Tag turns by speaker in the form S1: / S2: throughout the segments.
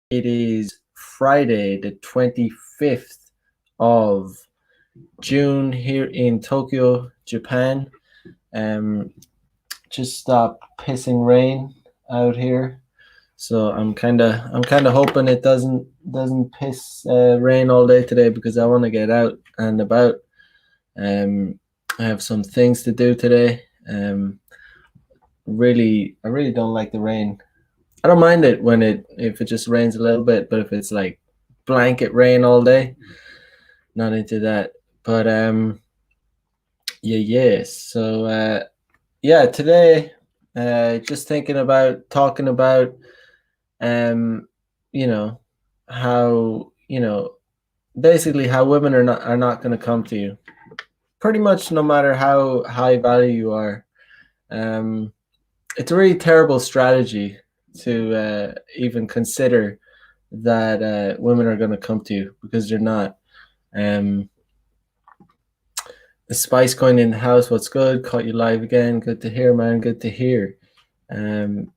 S1: It is Friday, the 25th of June here in Tokyo, Japan. Um, just stopped pissing rain out here, so I'm kind of hoping it doesn't piss rain all day today because I want to get out and about. Um, I have some things to do today. I really don't like the rain. I don't mind it when it if it just rains a little bit, but if it's like blanket rain all day, not into that. But yeah. So yeah, today, just thinking about talking about um, you know, how basically how women are not going to come to you. Pretty much, no matter how high value you are. Um, it's a really terrible strategy to even consider that women are going to come to you because they're not. Um, the Spice going in the house. What's good? Caught you live again. Good to hear, man. Good to hear. Um,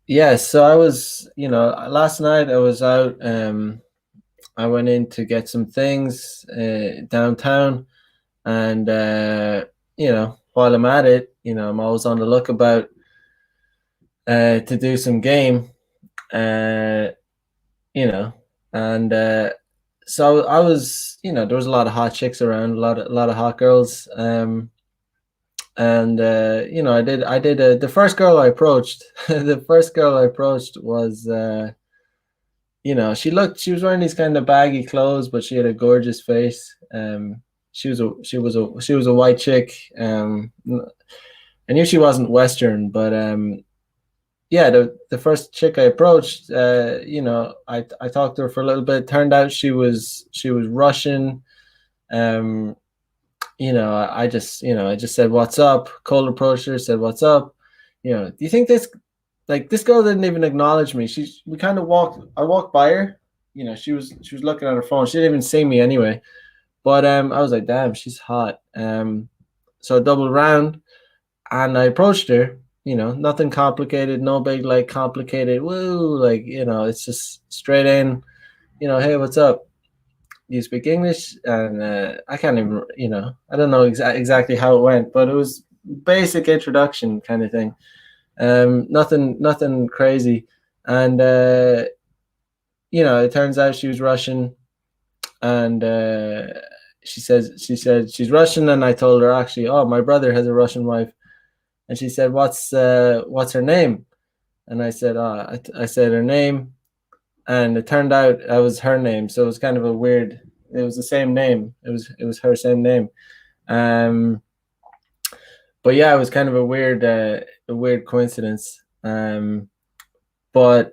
S1: yeah. So I was, last night I was out. I went in to get some things downtown, and while I'm at it, I'm always on the lookout to do some game. Uh, you know, and so I was, there was a lot of hot chicks around, a lot of hot girls, and I did the first girl I approached, the first girl I approached was, she was wearing these kind of baggy clothes, but she had a gorgeous face. She was a white chick. I knew she wasn't Western, but yeah, the first chick I approached, I talked to her for a little bit. Turned out she was Russian. Um, I just said what's up. Cold approached her, said what's up. Do you think this girl didn't even acknowledge me? We kind of walked. I walked by her. She was looking at her phone. She didn't even see me anyway. But I was like, damn, she's hot. So I doubled around and I approached her. Nothing complicated, no big like complicated woo, like it's just straight in. Hey, what's up? Do you speak English? And I can't even, I don't know exactly how it went, but it was basic introduction kind of thing. Nothing crazy, and it turns out she was Russian, and she said she's Russian, and I told her actually, oh, my brother has a Russian wife, and she said, what's her name? And I said, I said her name, and it turned out that was her name, so it was kind of a weird. It was the same name. It was her same name. Um, but yeah, it was kind of a weird coincidence. But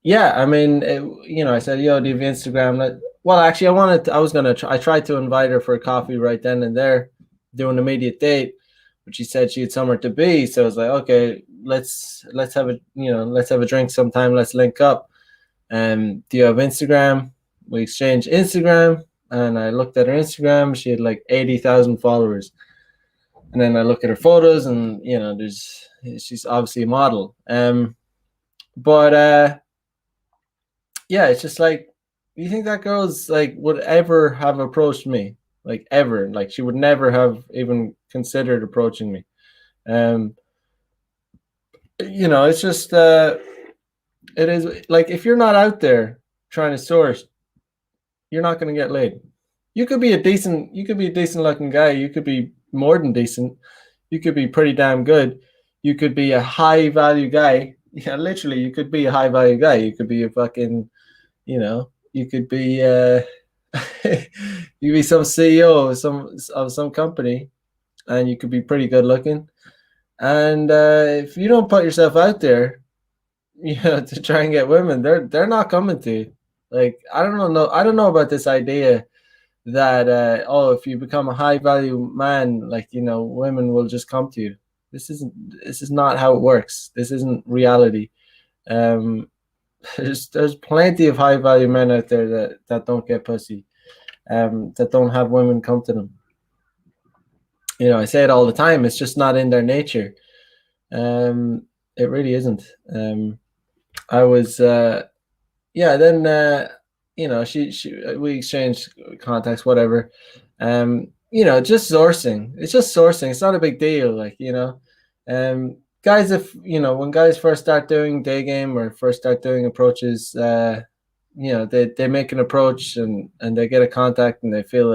S1: yeah, I mean, I said, "Yo, do you have Instagram?" Well, actually, I tried to invite her for a coffee right then and there, do an immediate date, but she said she had somewhere to be. So I was like, okay, let's have a drink sometime. Let's link up. Do you have Instagram? We exchanged Instagram, and I looked at her Instagram. She had like 80,000 followers. And then I look at her photos, and she's obviously a model. But yeah, it's just like, you think that girl's like would ever have approached me, like ever? Like she would never have even considered approaching me. Um, it's just it is like if you're not out there trying to source, you're not going to get laid. You could be a decent looking guy. You could be more than decent. You could be pretty damn good. You could be a high value guy. Yeah, literally, you could be a high value guy. You could be a fucking, you could be you be some CEO of some company, and you could be pretty good looking. And if you don't put yourself out there, to try and get women, they're not coming to you. Like I don't know about this idea that if you become a high value man, like women will just come to you. This is not how it works. This isn't reality. Um, there's plenty of high value men out there that don't get pussy, that don't have women come to them. I say it all the time. It's just not in their nature. It really isn't. I was yeah, then she we exchanged contacts, whatever. Just sourcing. It's just sourcing. It's not a big deal, like guys. If when guys first start doing day game or first start doing approaches, they make an approach and they get a contact and they feel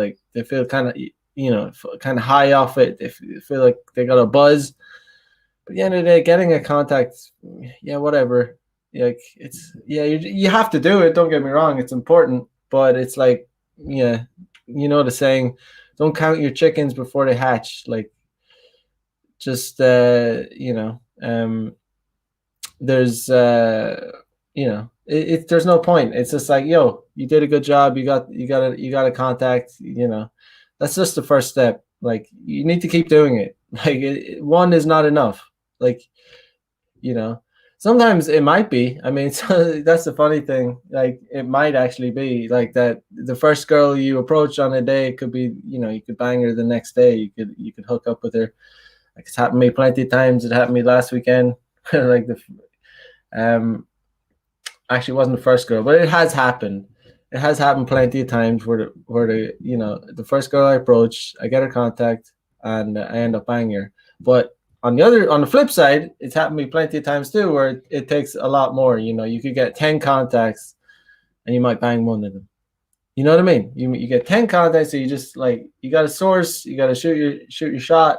S1: kind of kind of high off it. They feel like they got a buzz. But at the end of the day, getting a contact, yeah, whatever. Like it's yeah, you have to do it. Don't get me wrong, it's important, but it's like yeah, the saying, don't count your chickens before they hatch. Like just there's there's no point. It's just like yo, you did a good job. You got a contact. That's just the first step. Like you need to keep doing it. Like one is not enough. Like you know sometimes it might be. I mean, so that's the funny thing. Like it might actually be like that the first girl you approach on a day could be, you could bang her the next day. You could hook up with her. Like it's happened to me plenty of times. It happened to me last weekend. Like the um actually it wasn't the first girl, but it has happened. It has happened plenty of times where the first girl I approach, I get her contact and I end up banging her. But on the flip side, it's happened to me plenty of times too, where it takes a lot more. You could get 10 contacts and you might bang one of them. You know what I mean? You get 10 contacts, so you just like you got to source, you got to shoot your shot.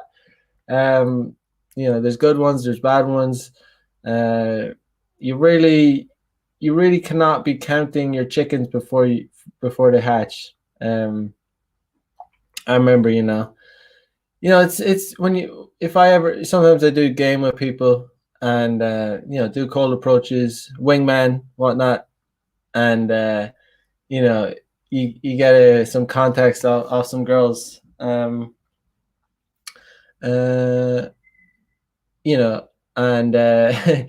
S1: Um, there's good ones, there's bad ones. Uh, you really you really cannot be counting your chickens before they hatch. I remember, it's when you if I ever sometimes I do game with people and do cold approaches, wingman, whatnot, and you know you get some context off some girls, uh, you know, and the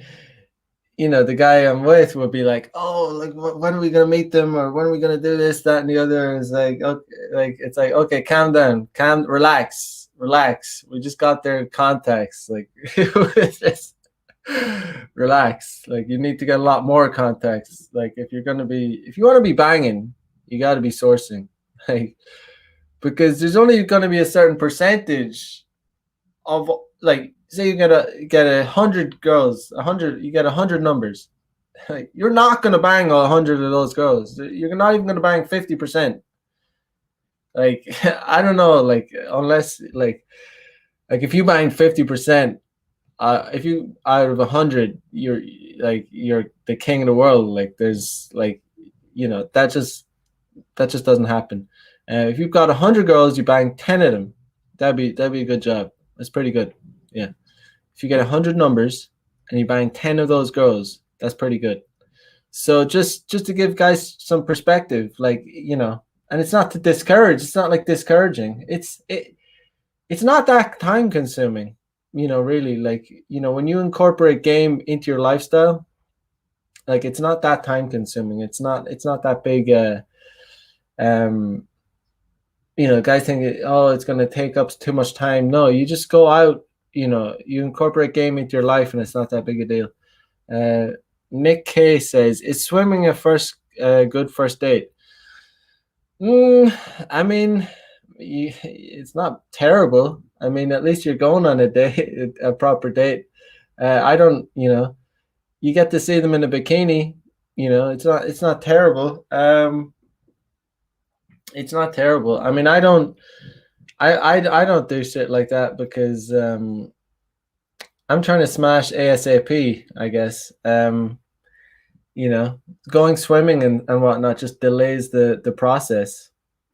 S1: guy I'm with would be like, "Oh, like when are we gonna meet them, or when are we gonna do this, that, and the other?" And it's like, okay, it's like, okay, calm down, relax, relax. We just got their contacts, like, just relax. Like, you need to get a lot more contacts. Like, if you want to be banging, you got to be sourcing, like, because there's only gonna be a certain percentage of like say you get 100 girls, 100 you get 100 numbers. Like, you're not gonna bang 100 of those girls. You're not even gonna bang 50%. Like I don't know, like unless like if you bang 50%, if you out of 100, you're the king of the world. Like there's like that just doesn't happen. If you've got 100 girls, you bang 10 of them. That'd be a good job. That's pretty good. Yeah. If you get 100 numbers and you bang 10 of those girls, that's pretty good. So just to give guys some perspective, like and it's not to discourage. It's not like discouraging. It's not that time consuming. Really, like when you incorporate game into your lifestyle, like it's not that time consuming. It's not that big. Um, guys think, oh, it's going to take up too much time. No, you just go out, you incorporate game into your life and it's not that big a deal. Uh, Nick K says, is swimming a good first date? I mean, it's not terrible. I mean, at least you're going on a date, a proper date. I don't, you get to see them in a bikini. It's not terrible. It's not terrible. I mean, I don't do shit like that because I'm trying to smash ASAP, I guess. Going swimming and whatnot just delays the process.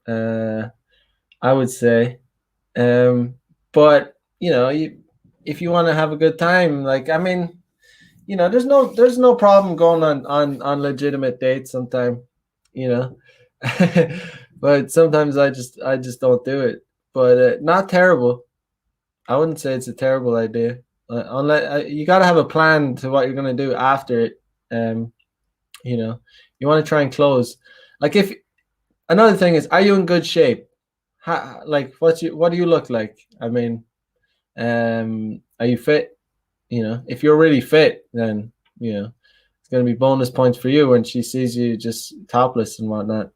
S1: I would say. But if you want to have a good time, like I mean, there's no problem going on legitimate dates sometime, you know. But sometimes I just don't do it. But not terrible. I wouldn't say it's a terrible idea. Unless you got to have a plan to what you're gonna do after it. Um, you want to try and close. Like if another thing is, are you in good shape? Like what do you look like? I mean, are you fit? If you're really fit, then gonna be bonus points for you when she sees you just topless and whatnot.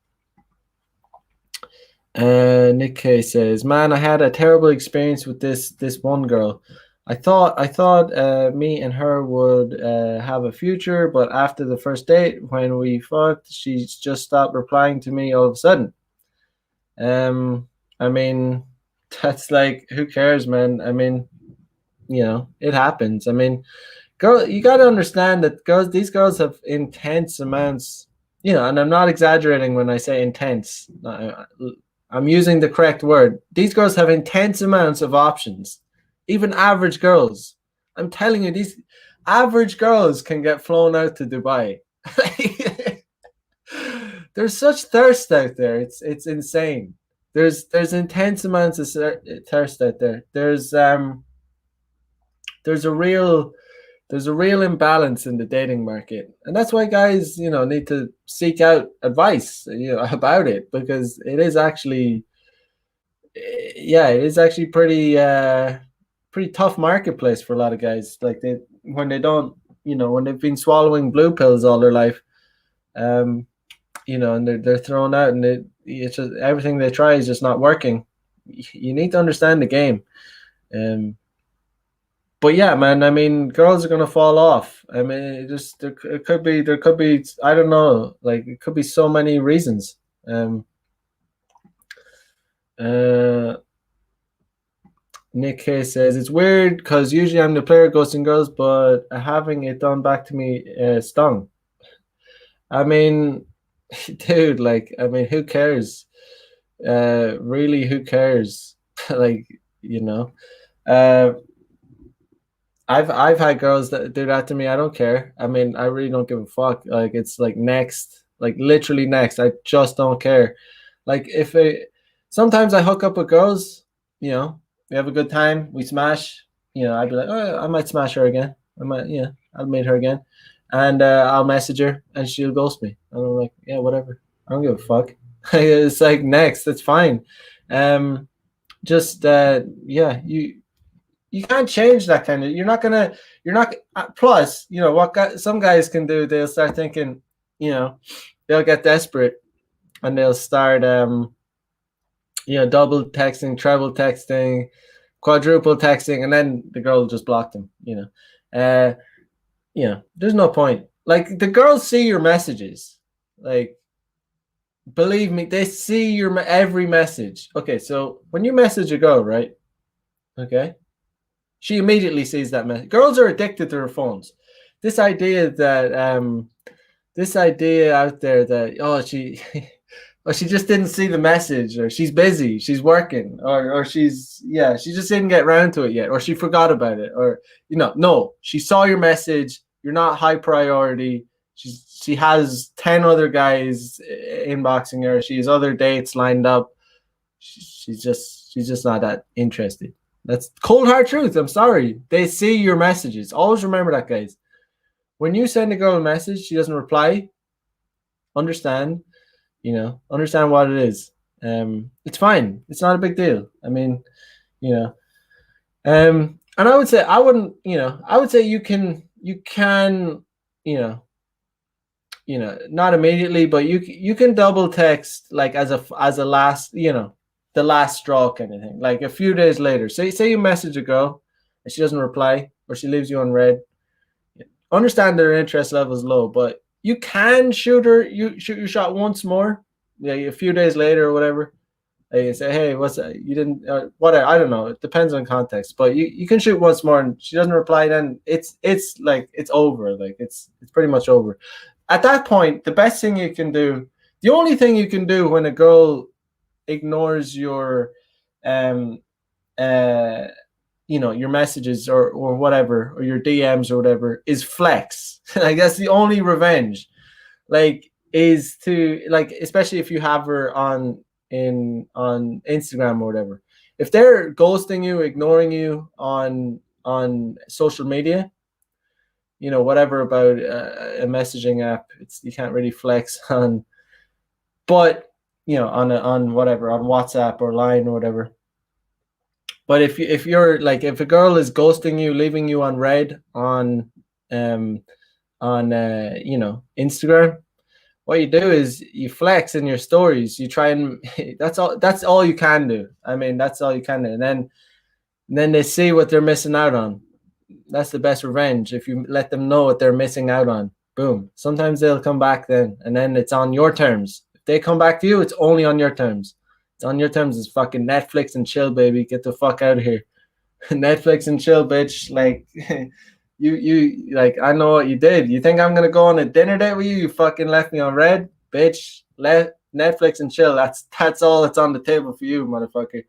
S1: Nick K says, "Man, I had a terrible experience with this one girl. I thought me and her would have a future, but after the first date, when we fucked, she just stopped replying to me all of a sudden. I mean, that's like, who cares, man? I mean, it happens. I mean, girl, you got to understand that these girls have intense amounts, and I'm not exaggerating when I say intense. I'm using the correct word. These girls have intense amounts of options. Even average girls. I'm telling you, these average girls can get flown out to Dubai. There's such thirst out there. It's insane. There's intense amounts of thirst out there. There's a real imbalance in the dating market, and that's why guys need to seek out advice about it, because it is actually pretty tough marketplace for a lot of guys. Like, when they don't, when they've been swallowing blue pills all their life, and they're thrown out, and it's just everything they try is just not working. You need to understand the game. But yeah, man, I mean, girls are gonna fall off. I mean, it could be, I don't know, like, it could be so many reasons. Nick K says, it's weird because usually I'm the player ghosting girls, but having it done back to me stung. I mean, dude, like, I mean, who cares? Really, who cares? Like, I've had girls that do that to me. I don't care. I mean, I really don't give a fuck. Like, it's like, next, like, literally next. I just don't care. Like, sometimes I hook up with girls, we have a good time, we smash, I'd be like, oh, I might smash her again. I'll meet her again. And I'll message her and she'll ghost me. And I'm like, yeah, whatever. I don't give a fuck. It's like, next, that's fine. Yeah, you can't change that kind of. Plus, some guys can do. They'll start thinking, they'll get desperate and they'll start, double texting, treble texting, quadruple texting, and then the girl will just block them. There's no point. Like, the girls see your messages. Like, believe me, they see your every message. Okay, so when you message a girl, right? Okay, she immediately sees that message. Girls are addicted to their phones. This idea out there that, she just didn't see the message, or she's busy, she's working, or she just didn't get around to it yet, or she forgot about it, or no, she saw your message. You're not high priority. She has 10 other guys inboxing her. She has other dates lined up. She's just not that interested. That's cold hard truth. I'm sorry. They see your messages. Always remember that, guys. When you send a girl a message, she doesn't reply. Understand what it is. It's fine. It's not a big deal. I mean, and I would say you can, not immediately, but you can double text, like, as a last, the last straw kind of thing. Like, a few days later, say you message a girl and she doesn't reply, or she leaves you on read. Understand their interest level is low, but you can shoot your shot once more. Yeah, a few days later or whatever. You say, hey, what's that? You didn't, whatever. I don't know. It depends on context, but you can shoot once more, and she doesn't reply. Then it's like, it's over. Like, it's pretty much over. At that point, the best thing you can do, the only thing you can do when a girl ignores your, your messages or whatever, or your DMs or whatever, is flex. Like, that's the only revenge. Like, is to, like, especially if you have her on Instagram or whatever. If they're ghosting you, ignoring you on social media, whatever about a messaging app, you can't really flex on. But on whatever, on WhatsApp or Line or whatever. But if you're like, if a girl is ghosting you, leaving you on read on Instagram, what you do is you flex in your stories. You try and that's all you can do. I mean, that's all you can do. And then they see what they're missing out on. That's the best revenge. If you let them know what they're missing out on, boom. Sometimes they'll come back then, and then it's on your terms. If they come back to you, it's only on your terms. It's on your terms. It's fucking Netflix and chill, baby. Get the fuck out of here. Netflix and chill, bitch. Like you like I know what you did. You think I'm gonna go on a dinner date with you? You fucking left me on red, bitch. Let Netflix and chill. That's all that's on the table for you, motherfucker.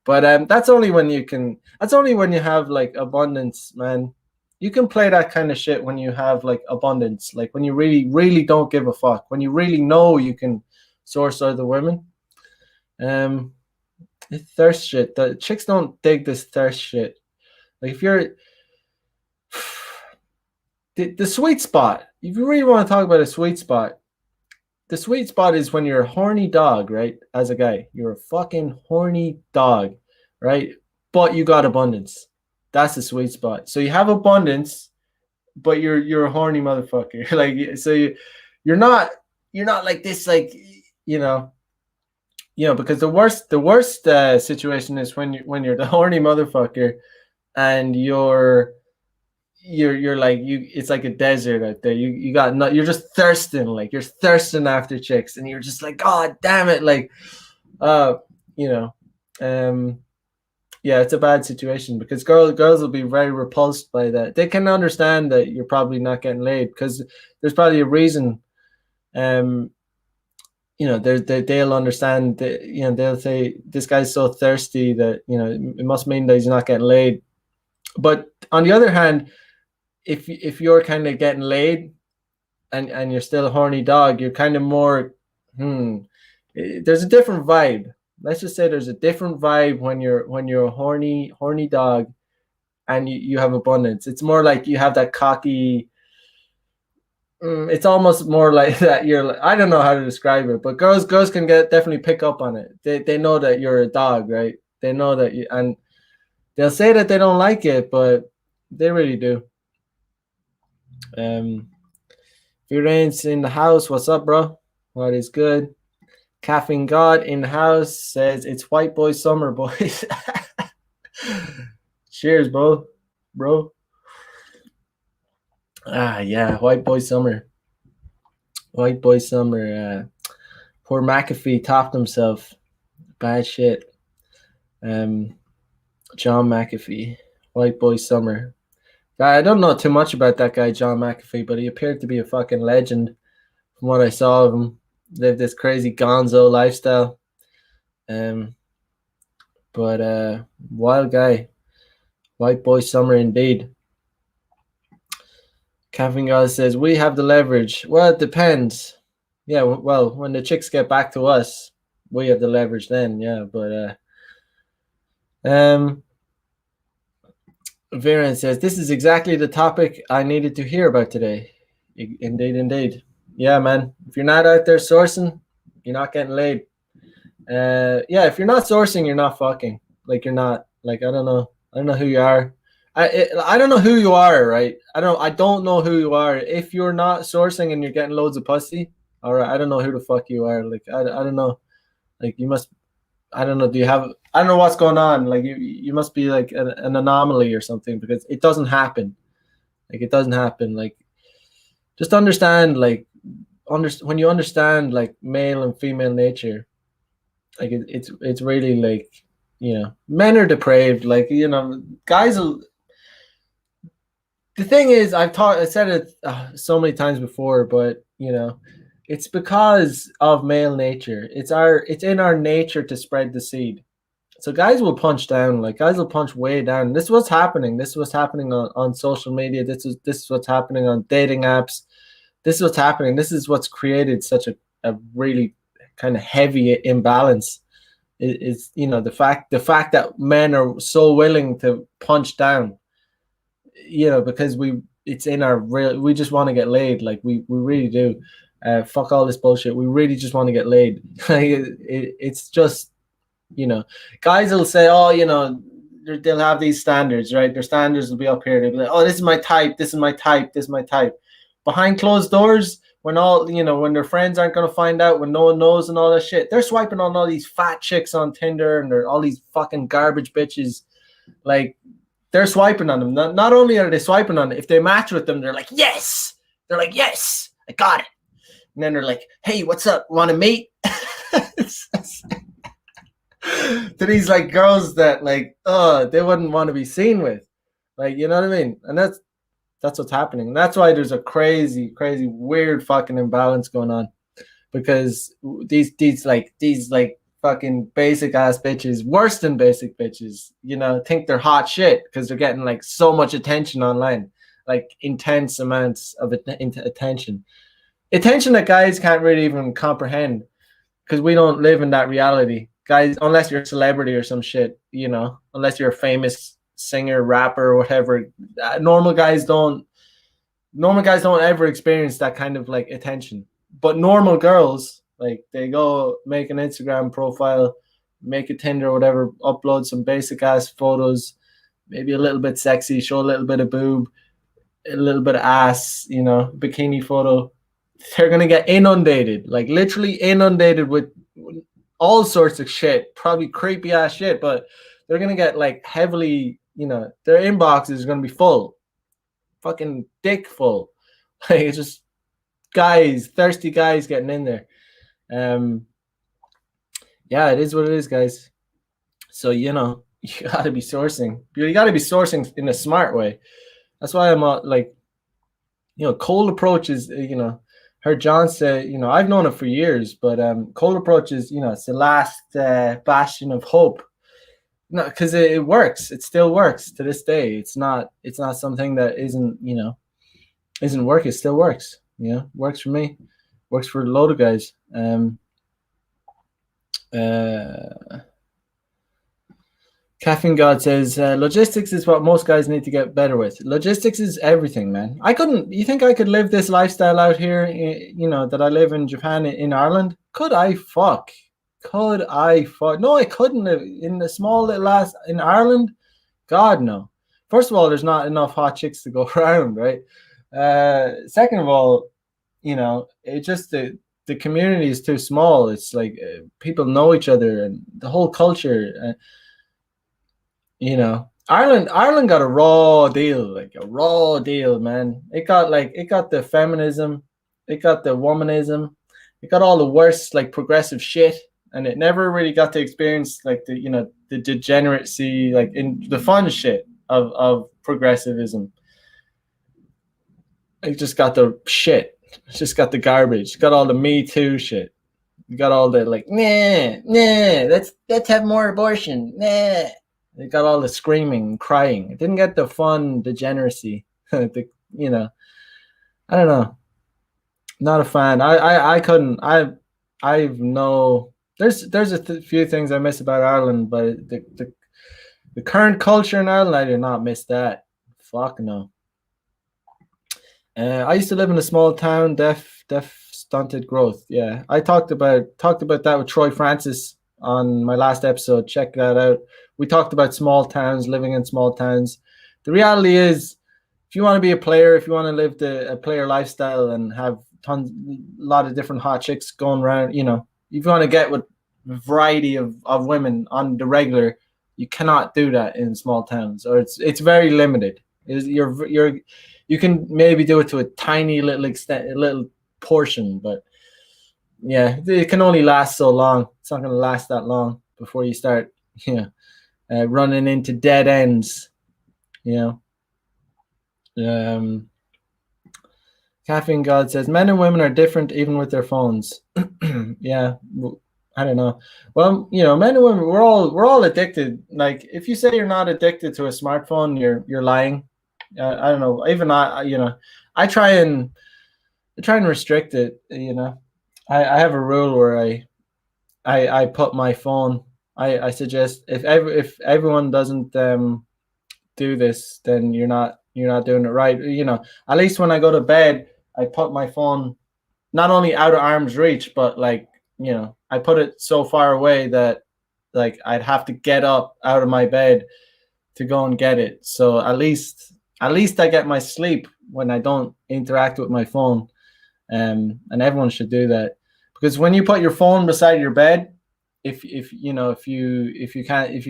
S1: But that's only when you can. That's only when you have like abundance, man. You can play that kind of shit when you have like abundance, like when you really, really don't give a fuck. When you really know you can source other women. It's thirst shit. The chicks don't dig this thirst shit. Like if you're the sweet spot, if you really want to talk about a sweet spot, the sweet spot is when you're a horny dog, right? As a guy, you're a fucking horny dog, right? But you got abundance. That's the sweet spot. So you have abundance, but you're a horny motherfucker. Like so you're not like this, like you know, because the worst situation is when you're the horny motherfucker and you're like it's like a desert out there. You got no, you're just thirsting, like you're thirsting after chicks, and you're just like, God damn it, like uh you know yeah, it's a bad situation because girls will be very repulsed by that. They can understand that you're probably not getting laid because there's probably a reason. They'll understand that, they'll say this guy's so thirsty that it must mean that he's not getting laid. But on the other hand, if you're kind of getting laid and you're still a horny dog, you're kind of more there's a different vibe. Let's just say there's a different vibe when you're a horny dog and you have abundance. It's more like you have that cocky. It's almost more like that. I don't know how to describe it, but girls can definitely pick up on it. They know that you're a dog, right? They know that and they'll say that they don't like it, but they really do. Firenze in the house. What's up, bro? What is good? Caffeine God in the house says it's white boy summer, boys. Cheers, bro. Yeah, white boy summer. White boy summer. Poor McAfee topped himself. Bad shit. John McAfee. White boy summer. I don't know too much about that guy, John McAfee, but he appeared to be a fucking legend from what I saw of him. Lived this crazy gonzo lifestyle. But wild guy. White boy summer indeed. Caffeine God says, we have the leverage. Well, it depends. Yeah, well, when the chicks get back to us, we have the leverage then, yeah. But Viren says, this is exactly the topic I needed to hear about today. Indeed. Yeah, man. If you're not out there sourcing, you're not getting laid. Yeah, if you're not sourcing, you're not fucking. Like you're not. Like I don't know who you are. I don't know who you are, right? I don't know who you are. If you're not sourcing and you're getting loads of pussy, all right, I don't know who the fuck you are. Like I don't know. Like you must. I don't know. Do you have? I don't know what's going on. Like you must be like an anomaly or something because it doesn't happen. Like it doesn't happen. Like just understand. Like when you understand like male and female nature, like it's really like men are depraved. Like guys will. The thing is, I said it so many times before, but it's because of male nature. It's in our nature to spread the seed. So guys will punch down, like guys will punch way down. This is what's happening. This is what's happening on social media. This is what's happening on dating apps. This is what's happening. This is what's created such a really kind of heavy imbalance. Is the fact that men are so willing to punch down. Because it's in our real. We just want to get laid. Like we really do. Fuck all this bullshit. We really just want to get laid. It's just. Guys will say, oh, they'll have these standards, right? Their standards will be up here. They'll be like, oh, this is my type. This is my type. This is my type. behind closed doors, when all when their friends aren't gonna find out, when no one knows and all that shit, they're swiping on all these fat chicks on Tinder, and they're all these fucking garbage bitches. Like, they're swiping on them. Not only are they swiping on it, if they match with them, they're like, yes. They're like, yes, I got it. And then they're like, hey, what's up? Want to meet? To these like girls that like, they wouldn't want to be seen with. Like, you know what I mean? And that's what's happening. And that's why there's a crazy, crazy, weird fucking imbalance going on. Because these like fucking basic ass bitches, worse than basic bitches, think they're hot shit because they're getting like so much attention online, like intense amounts of attention that guys can't really even comprehend, because we don't live in that reality, guys. Unless you're a celebrity or some shit, unless you're a famous singer, rapper, or whatever. Normal guys don't ever experience that kind of like attention. But normal girls, like, they go make an Instagram profile, make a Tinder or whatever, upload some basic ass photos, maybe a little bit sexy, show a little bit of boob, a little bit of ass, bikini photo. They're gonna get inundated, like literally inundated with all sorts of shit, probably creepy ass shit, but they're gonna get like heavily, their inbox is gonna be full, fucking dick full. Like, it's just guys, thirsty guys getting in there. Yeah, it is what it is, guys. So, you gotta be sourcing. You gotta be sourcing in a smart way. That's why I'm like, cold approach is, heard John say, I've known it for years, but cold approach is, it's the last bastion of hope. No, because it works. It still works to this day. It's not something that isn't work. It still works. Works for me. Works for a load of guys. Caffeine God says, logistics is what most guys need to get better with. Logistics is everything, man. You think I could live this lifestyle out here, that I live in Japan, in Ireland? Could I fuck? No, I couldn't live in the small little ass in Ireland. God, no. First of all, there's not enough hot chicks to go around, right? Second of all, it just, the community is too small. It's like people know each other and the whole culture. Ireland got a raw deal, man. It got the feminism, it got the womanism, it got all the worst like progressive shit, and it never really got to experience like the degeneracy, like in the fun shit of progressivism. It just got the shit. It's just got the garbage. It got all the Me Too shit. You got all the like, let's have more abortion. It got all the screaming and crying. It didn't get the fun degeneracy. I don't know. Not a fan. I couldn't. I've no. There's a few things I miss about Ireland, but the current culture in Ireland, I did not miss that. Fuck no. I used to live in a small town, deaf stunted growth. Yeah, I talked about that with Troy Francis on my last episode. Check that out. We talked about small towns, living in small towns. The reality is, if you want to be a player, if you want to live a player lifestyle and have a lot of different hot chicks going around, if you want to get with a variety of women on the regular, you cannot do that in small towns, or it's very limited. You can maybe do it to a tiny little extent, a little portion, but yeah, it can only last so long. It's not going to last that long before you start, running into dead ends. Caffeine God says men and women are different even with their phones. Yeah, I don't know. Well, men and women, we're all addicted. Like, if you say you're not addicted to a smartphone, you're lying. I don't know. Even I try and restrict it. I have a rule where I put my phone. I suggest if everyone doesn't do this, then you're not doing it right. At least when I go to bed, I put my phone not only out of arm's reach, but like, I put it so far away that like I'd have to get up out of my bed to go and get it. So at least at least I get my sleep when I don't interact with my phone. And everyone should do that, because when you put your phone beside your bed, if you know if you can't if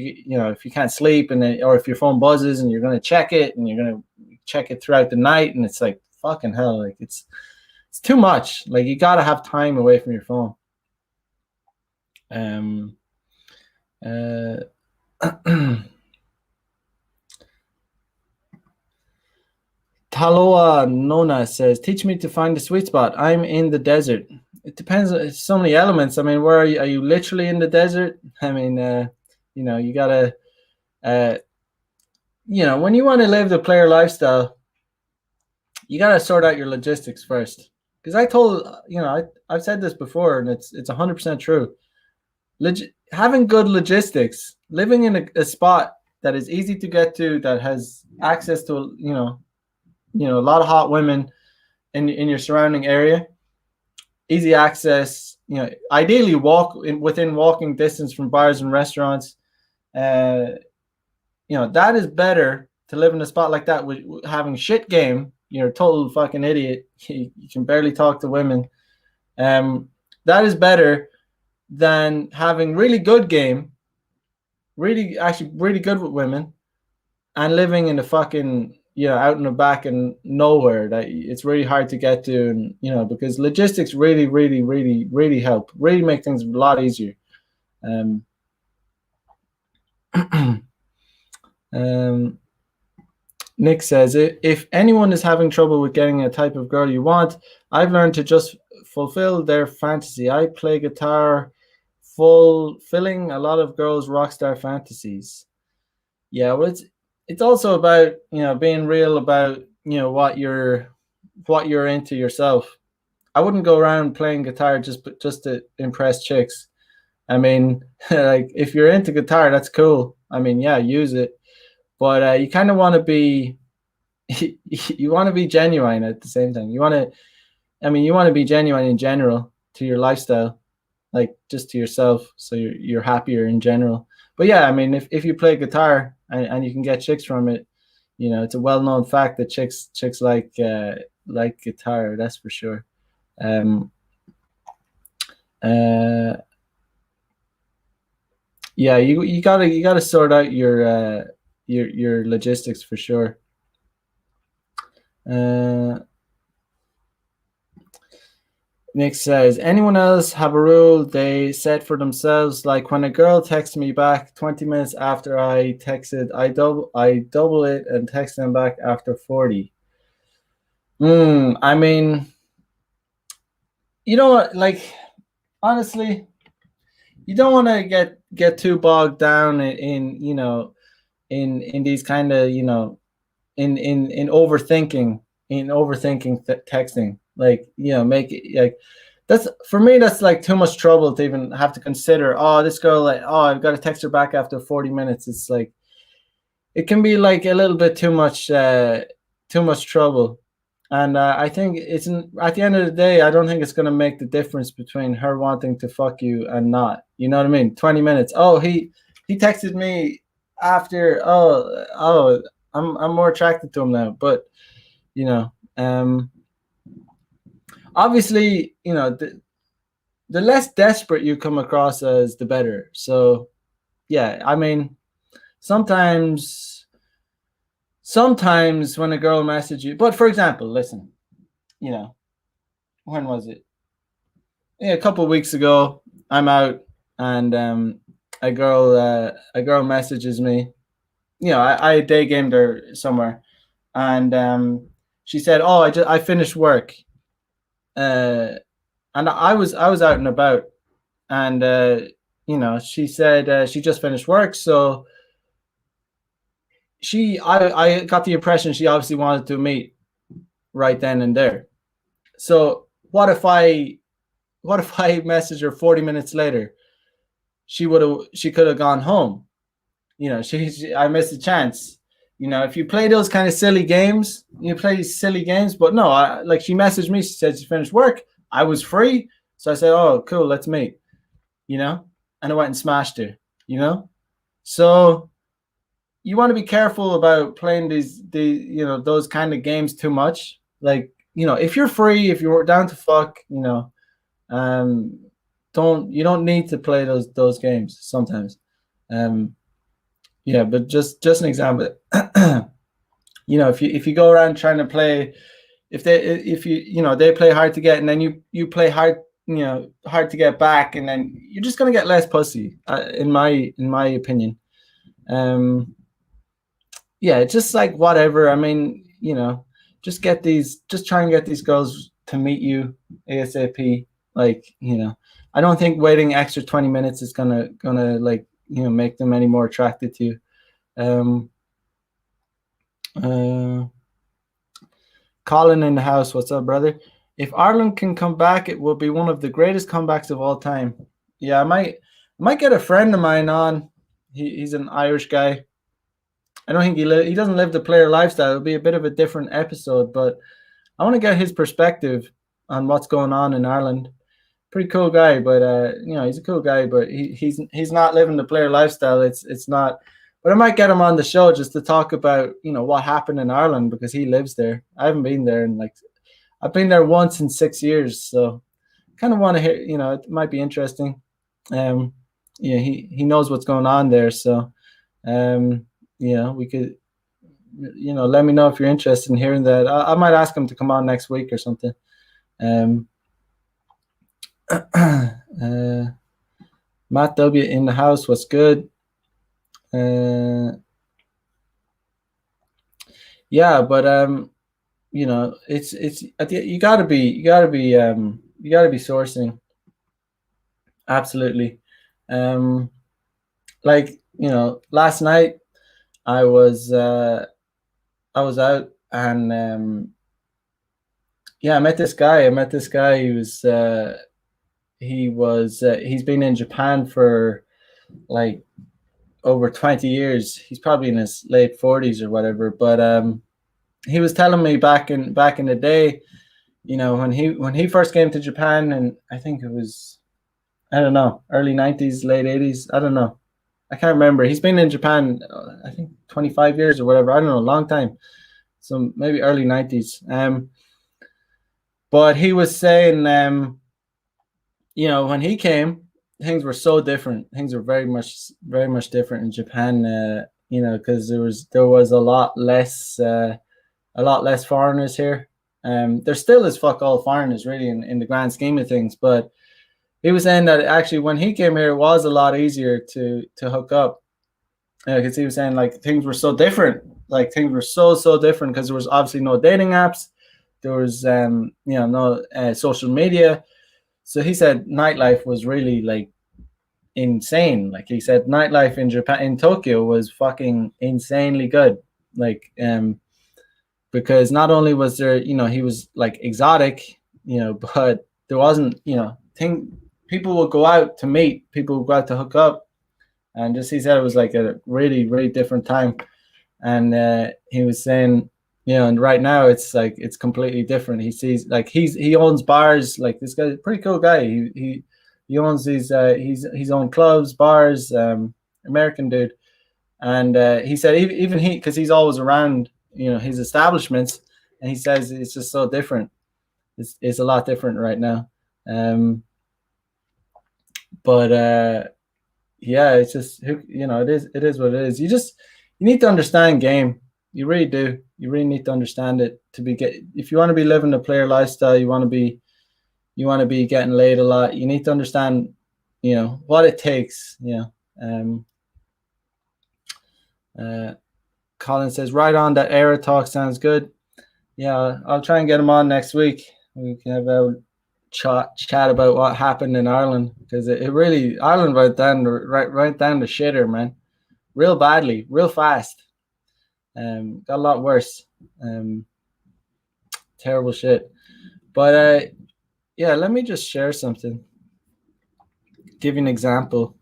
S1: you can't sleep, and then, or if your phone buzzes and you're going to check it and you're going to check it throughout the night, and it's like fucking hell, like it's too much. Like you got to have time away from your phone. Taloa Nona says, teach me to find the sweet spot. I'm in the desert. It depends. It's so many elements. I mean, where are you? Are you literally in the desert? I mean, you gotta, when you want to live the player lifestyle, you gotta sort out your logistics first. Because I've said this before, and it's 100% true. Having good logistics, living in a spot that is easy to get to, that has access to, a lot of hot women in your surrounding area, easy access, ideally within walking distance from bars and restaurants. That is better to live in a spot like that with having shit game. You're a total fucking idiot. You can barely talk to women. That is better than having really good game, really good with women, and living in the fucking out in the back and nowhere that it's really hard to get to, and because logistics really help, really make things a lot easier. Nick says, if anyone is having trouble with getting a type of girl you want, I've learned to just fulfill their fantasy. I play guitar, fulfilling a lot of girls' rock star fantasies. Yeah, well, it's also about being real about what you're into yourself. I wouldn't go around playing guitar just to impress chicks. I mean, like if you're into guitar, that's cool. I mean, yeah, use it, but you kind of want to be you want to be genuine at the same time. You want to be genuine in general to your lifestyle, like just to yourself, so you're happier in general. But yeah, I mean, if you play guitar and you can get chicks from it, it's a well-known fact that chicks like guitar. That's for sure. Yeah, you gotta sort out your logistics for sure. Nick says, anyone else have a rule they set for themselves? Like when a girl texts me back 20 minutes after I texted, I double it and text them back after 40. I mean, like honestly, you don't want to get too bogged down in these kind of in overthinking texting. Like make it like that's for me. That's like too much trouble to even have to consider. Oh, this girl, like, oh, I've got to text her back after 40 minutes. It's like it can be like a little bit too much trouble. And I think at the end of the day, I don't think it's going to make the difference between her wanting to fuck you and not. You know what I mean? 20 minutes. Oh, he texted me after. Oh, I'm more attracted to him now. But obviously, the less desperate you come across as, the better. So, yeah, I mean, sometimes when a girl messages you, but for example, listen, when was it? Yeah, a couple of weeks ago, I'm out and a girl messages me. I day gamed her somewhere, and she said, "Oh, I finished work," and I was out and about, and she said she just finished work, so I got the impression she obviously wanted to meet right then and there. So what if I messaged her 40 minutes later? She could have gone home. I missed a chance. If you play those kind of silly games, but no, she messaged me, she said she finished work. I was free. So I said, oh, cool, let's meet, and I went and smashed her, So you want to be careful about playing those kind of games too much. Like, if you're free, if you're down to fuck, um, don't need to play those games sometimes. Um, yeah, but just an example. If you go around trying to play, if they play hard to get, and then you play hard, hard to get back, and then you're just gonna get less pussy, in my opinion. Yeah, just like whatever. I mean, just try and get these girls to meet you ASAP. Like, I don't think waiting extra 20 minutes is gonna like, make them any more attracted to you. Um, uh, Colin in the house, what's up, brother? If Ireland can come back, it will be one of the greatest comebacks of all time. Yeah, I might get a friend of mine on. He's an Irish guy. I don't think he doesn't live the player lifestyle. It'll be a bit of a different episode, but I want to get his perspective on what's going on in Ireland. Pretty cool guy, but he's a cool guy, but he's not living the player lifestyle. It's not. But I might get him on the show just to talk about what happened in Ireland, because he lives there. I haven't been there, and like I've been there once in 6 years, so kind of want to hear. It might be interesting. Yeah, he knows what's going on there, so we could. Let me know if you're interested in hearing that. I might ask him to come on next week or something. Matt W in the house, what's good? Yeah, but it's you gotta be sourcing. Absolutely. Like, last night I was out, and yeah, I met this guy. He's been in Japan for like over 20 years. He's probably in his late 40s or whatever, but he was telling me back in the day, when he first came to Japan, and I think it was, I don't know, early 90s, late 80s, I don't know, I can't remember. He's been in Japan, I think 25 years or whatever, I don't know, a long time, so maybe early 90s. But he was saying, when he came, things were so different. Things were very much different in Japan. Because there was a lot less foreigners here. There still is fuck all foreigners really in the grand scheme of things. But he was saying that actually when he came here, it was a lot easier to hook up. Because he was saying like things were so different. Like things were so different because there was obviously no dating apps. There was no social media. So he said nightlife was really like insane. Like he said nightlife in Japan, in Tokyo, was fucking insanely good. Like because not only was there, he was like exotic, but there wasn't, people would go out to meet, people would go out to hook up, and just he said it was like a really, really different time. And he was saying, and right now it's like it's completely different. He sees like he owns bars. Like this guy's a pretty cool guy. He owns his own clubs, bars, American dude. And he said even he, because he's always around his establishments, and he says it's just so different. It's a lot different right now. But yeah, it's just it is what it is. You need to understand game. You really do. You really need to understand it if you want to be living a player lifestyle, you want to be getting laid a lot. You need to understand, what it takes. Colin says, right on, that era talk sounds good. Yeah, I'll try and get him on next week. We can have a chat about what happened in Ireland, because it really, Ireland right down the shitter, man. Real badly, real fast. Got a lot worse. Terrible shit. But yeah, let me just share something. Give you an example.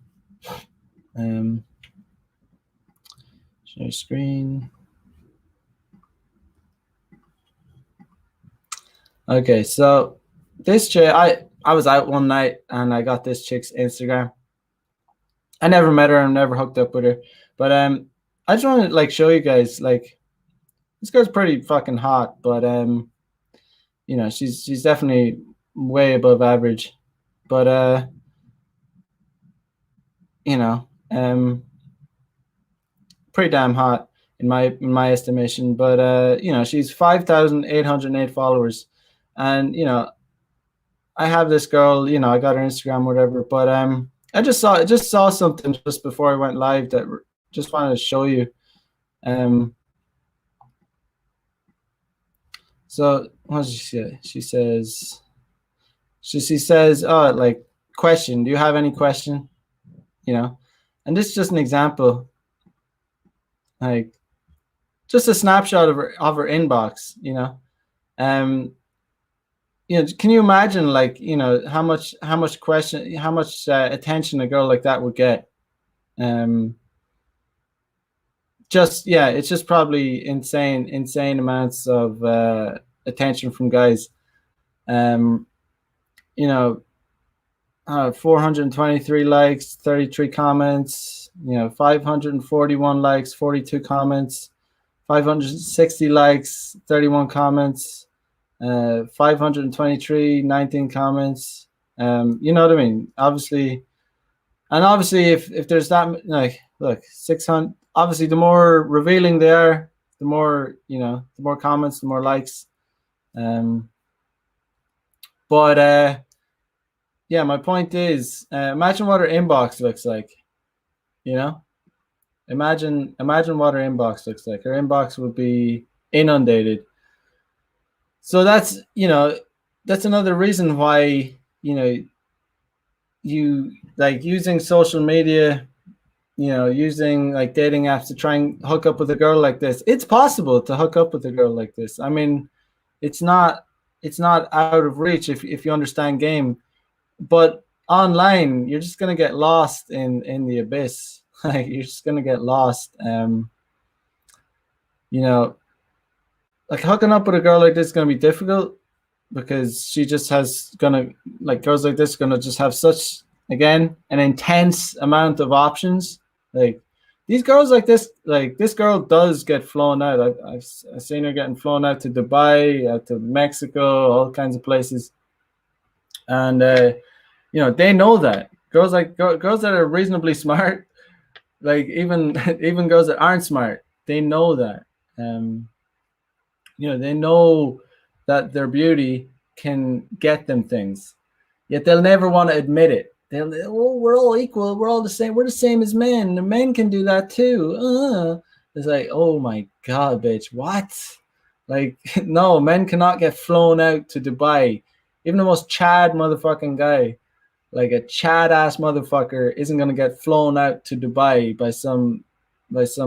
S1: Share screen. Okay, so this chick, I was out one night and I got this chick's Instagram. I never met her and never hooked up with her, but I just want to like show you guys like this girl's pretty fucking hot, but you know, she's definitely way above average. But you know, pretty damn hot in my estimation. But you know, she's 5,808 followers, and you know, I have this girl. You know, I got her Instagram, whatever. But I just saw something just before I went live that just wanted to show you. Um, so what does she say? She says, oh, like question. Do you have any question? You know, and this is just an example, like just a snapshot of her inbox. Um, you know, can you imagine, like, you know, how much question, how much attention a girl like that would get? Um, just yeah, it's just probably insane amounts of attention from guys. Um, you know, 423 likes, 33 comments. You know, 541 likes, 42 comments. 560 likes, 31 comments. 523, 19 comments. You know what I mean? Obviously, and obviously, if there's that, like, look, 600. Obviously, the more revealing they are, the more, you know, the more comments, the more likes. Um, but yeah, my point is, imagine what her inbox looks like. You know, imagine what her inbox looks like. Her inbox would be inundated. So that's, you know, that's another reason why, you know, you like using social media, you know, using like dating apps to try and hook up with a girl like this. It's possible to hook up with a girl like this. I mean, it's not it's not out of reach if you understand game, but online you're just gonna get lost in the abyss. Like, you're just gonna get lost. You know, like hooking up with a girl like this is gonna be difficult because she just has gonna, like, girls like this gonna just have such, again, an intense amount of options. Like, these girls like this girl does get flown out. I've seen her getting flown out to Dubai, out to Mexico, all kinds of places, and you know, they know that girls that are reasonably smart, like even even girls that aren't smart, they know that. Um, you know, they know that their beauty can get them things, yet they'll never want to admit it. They'll, oh, we're all equal, we're all the same, we're the same as men, the men can do that too. It's like, oh my god, bitch, what? Like, no, men cannot get flown out to Dubai. Even the most Chad motherfucking guy, like a Chad ass motherfucker, isn't gonna get flown out to Dubai by some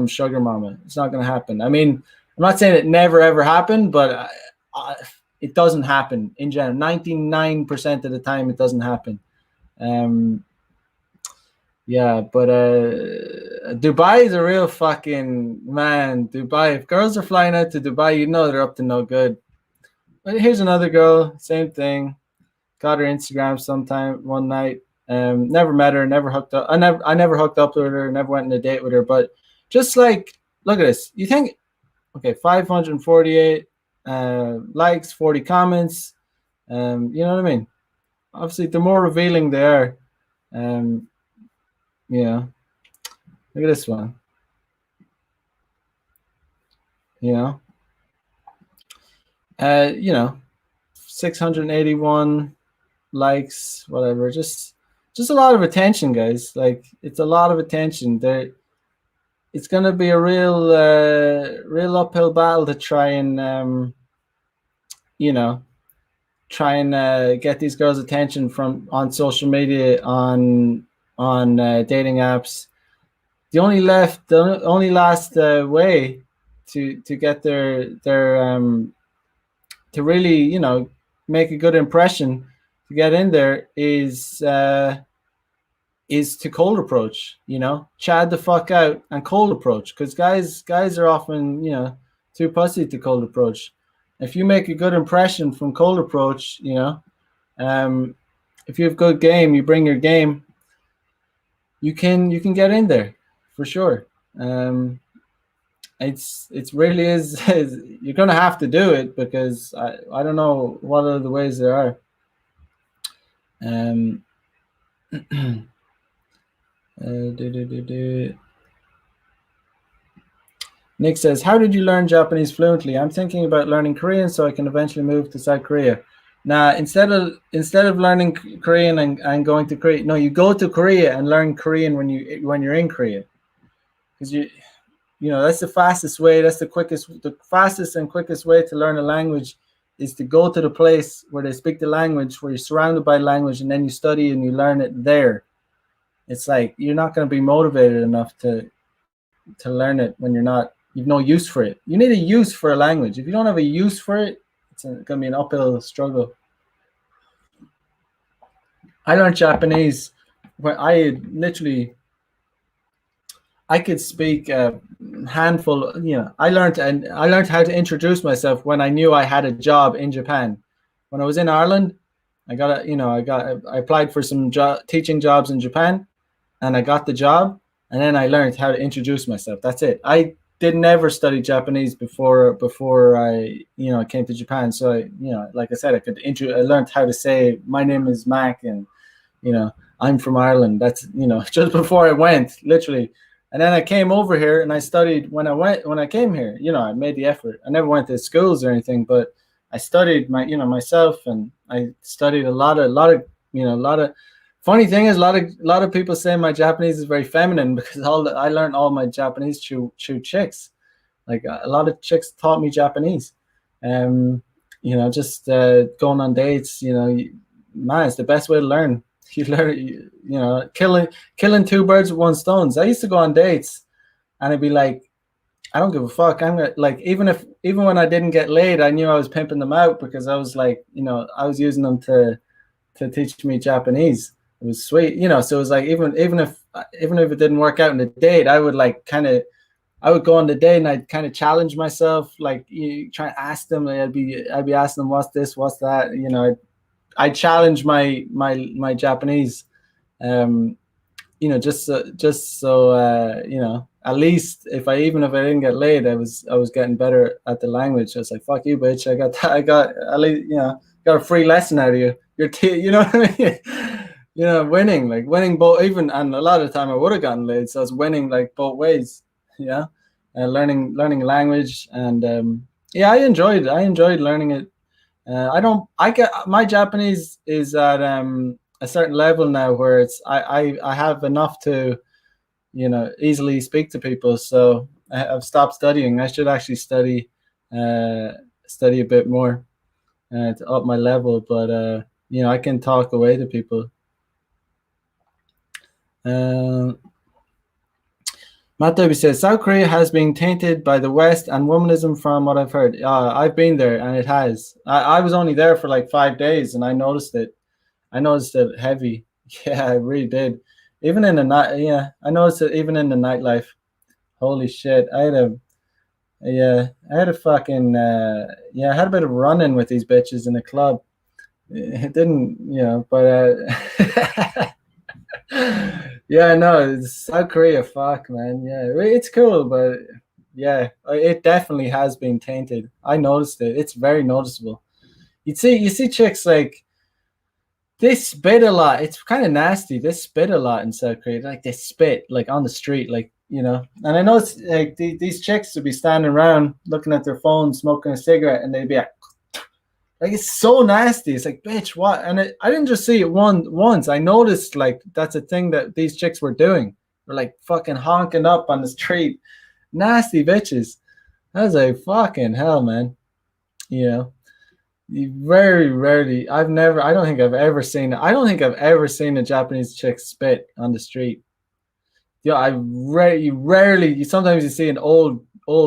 S1: sugar mama. It's not gonna happen. I mean, I'm not saying it never ever happened, but it doesn't happen in general. 99% of the time, it doesn't happen. Um, yeah, but Dubai is a real fucking man. Dubai. If girls are flying out to Dubai, you know they're up to no good. But here's another girl, same thing. Got her Instagram sometime one night. Never met her, never hooked up. I never hooked up with her, never went on a date with her. But just like, look at this. You think, okay, 548 likes, 40 comments. You know what I mean? Obviously, the more revealing they are, um, you know, look at this one. You you know, 681 likes, whatever. Just a lot of attention, guys. Like, it's a lot of attention. There, it's gonna be a real uphill battle to try and you know, try and get these girls' attention from on social media, on dating apps. The only last way to get their to really, you know, make a good impression, to get in there, is to cold approach. You know, chat the fuck out and cold approach, because guys are often, you know, too pussy to cold approach. If you make a good impression from cold approach, you know, um, if you have good game, you bring your game, you can get in there for sure. It's really is, you're gonna have to do it because I don't know what other ways there are. Um, do, do, do, do. Nick says, "How did you learn Japanese fluently? I'm thinking about learning Korean so I can eventually move to South Korea." Now, instead of learning Korean and going to Korea, no, you go to Korea and learn Korean when you're in Korea, because that's the fastest way. That's the fastest and quickest way to learn a language is to go to the place where they speak the language, where you're surrounded by language, and then you study and you learn it there. It's like you're not going to be motivated enough to learn it when you've no use for it. You need a use for a language. If you don't have a use for it, it's going to be an uphill struggle. I learned Japanese when I could speak a handful. I learned how to introduce myself when I knew I had a job in Japan. When I was in Ireland, I applied for some teaching jobs in Japan, and I got the job, and then I learned how to introduce myself. That's it. I did never study Japanese before I came to Japan. So like I said, I learned how to say my name is Mac, and I'm from Ireland. That's just before I went, literally. And then I came over here and I studied when I came here. I made the effort. I never went to schools or anything, but I studied myself, and I studied a lot of. Funny thing is, a lot of people say my Japanese is very feminine because I learned all my Japanese through chicks. Like a lot of chicks taught me Japanese. Just going on dates. Man, it's the best way to learn. You learn, killing two birds with one stone. I used to go on dates, and I'd be like, I don't give a fuck. I'm gonna, like, even when I didn't get laid, I knew I was pimping them out because I was like, I was using them to teach me Japanese. It was sweet, So it was like even if it didn't work out in the date, I would I would go on the date and I'd kind of challenge myself, like you try to ask them. I'd be asking them, what's this, what's that, I challenge my Japanese, um, just so at least if I didn't get laid, I was getting better at the language. I was like, fuck you, bitch. I got at least got a free lesson out of you. You know what I mean? Winning both, even, and a lot of the time I would have gotten laid, so I was winning like both ways. Yeah, learning language, and yeah, I enjoyed learning it. I don't. I get my Japanese is at a certain level now where I have enough to easily speak to people. So I've stopped studying. I should actually study a bit more to up my level. But I can talk away to people. Matt W says South Korea has been tainted by the West and womanism, from what I've heard. I've been there, and it has. I was only there for like 5 days, and I noticed it. I noticed it heavy. Yeah, I really did. Even in the night, yeah, I noticed it even in the nightlife. Holy shit! I had a fucking I had a bit of running with these bitches in the club. It didn't, but yeah, no, it's South Korea, fuck, man. Yeah, it's cool, but yeah, it definitely has been tainted. I noticed it. It's very noticeable. You see chicks like they spit a lot. It's kind of nasty. They spit a lot in South Korea. Like they spit like on the street, like And I know it's like these chicks would be standing around looking at their phone, smoking a cigarette, and they'd be like it's so nasty. It's like, bitch, what? And I didn't just see it once. I noticed like that's a thing that these chicks were doing. They're like fucking honking up on the street. Nasty bitches. I was like, fucking hell, man. You very rarely. I don't think I've ever seen a Japanese chick spit on the street. Yeah, sometimes you see an old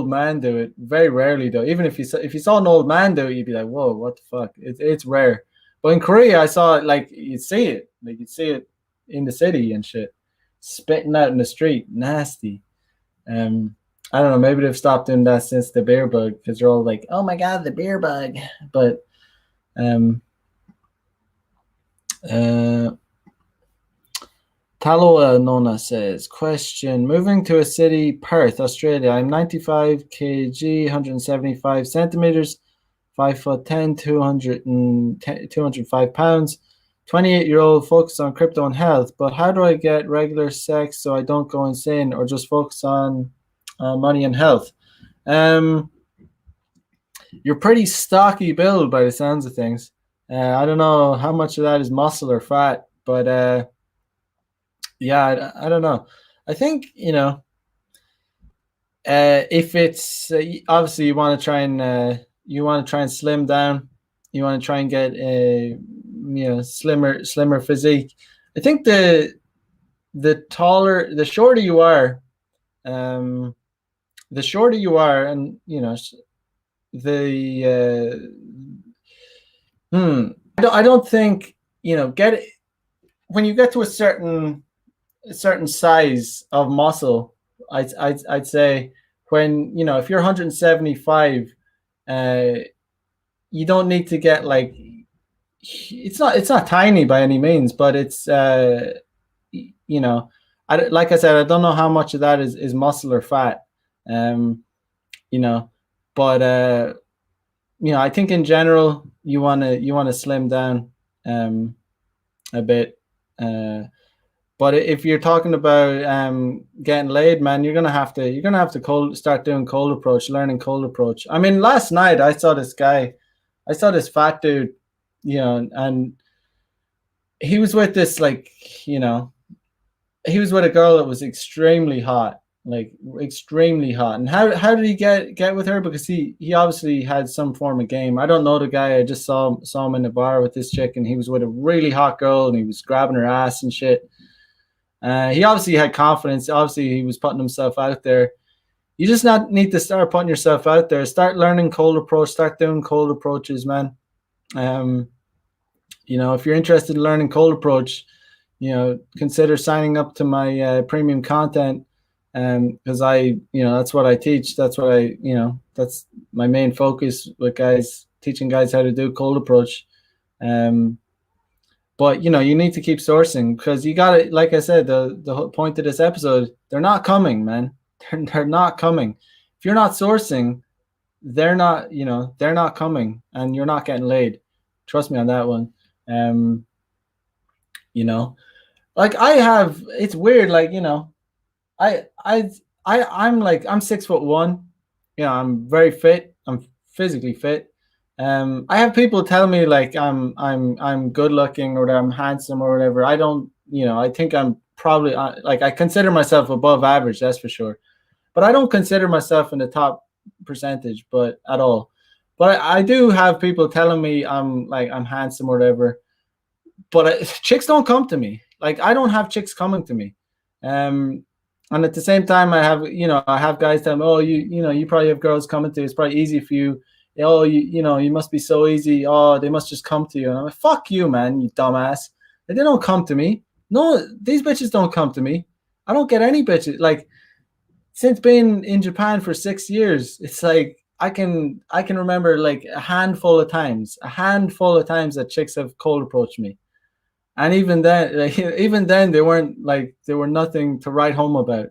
S1: man do it. Very rarely though. Even if you saw an old man do it, you'd be like, whoa, what the fuck? It's rare. But in Korea, I saw it, like you'd see it, in the city and shit, spitting out in the street, nasty. I don't know. Maybe they've stopped doing that since the beer bug, because they're all like, oh my god, the beer bug. But um, uh, Taloa Nona says, question, moving to a city, Perth, Australia. I'm 95 kg, 175 centimeters, 5 foot 10, 205 pounds, 28-year-old, focused on crypto and health. But how do I get regular sex so I don't go insane or just focus on money and health? Um, you're pretty stocky build by the sounds of things. I don't know how much of that is muscle or fat, but yeah, I don't know. I think, if it's obviously you want to try and slim down, you want to try and get a slimmer physique. I think the shorter you are, um, the shorter you are, and the I don't think get it when you get to a certain size of muscle. I'd say when if you're 175, uh, you don't need to get like it's not tiny by any means, but it's you know like I said, I don't know how much of that is muscle or fat, um, you know, but I think in general you want to slim down a bit. But if you're talking about getting laid, man, you're gonna have to start doing cold approach, learning cold approach. I mean, last night I saw this fat dude, and he was with this he was with a girl that was extremely hot, like extremely hot. And how did he get with her? Because he obviously had some form of game. I don't know the guy. I just saw him in the bar with this chick, and he was with a really hot girl, and he was grabbing her ass and shit. He obviously had confidence. Obviously, he was putting himself out there. You just not need to start putting yourself out there. Start learning cold approach. Start doing cold approaches, man. Um, if you're interested in learning cold approach, consider signing up to my premium content, because that's what I teach. That's my main focus with guys, teaching guys how to do cold approach. But you need to keep sourcing, because you got to, like I said, the whole point of this episode, they're not coming, man. They're not coming. If you're not sourcing, they're not coming, and you're not getting laid. Trust me on that one. Um, you know, like it's weird. Like, I I I'm 6'1". I'm very fit. I'm physically fit. I have people tell me like I'm good looking, or that I'm handsome or whatever. I don't, I think I'm probably like, I consider myself above average, that's for sure. But I don't consider myself in the top percentage, but at all. But I do have people telling me I'm handsome or whatever. But chicks don't come to me. Like, I don't have chicks coming to me. Um, and at the same time, I have guys tell me, oh, you probably have girls coming to you. It's probably easy for you. Oh, you must be so easy. Oh, they must just come to you. And I'm like, fuck you, man, you dumbass. They don't come to me. No, these bitches don't come to me. I don't get any bitches. Like, since being in Japan for 6 years, it's like I can remember like a handful of times that chicks have cold approached me. And even then, like, even then, they were nothing to write home about,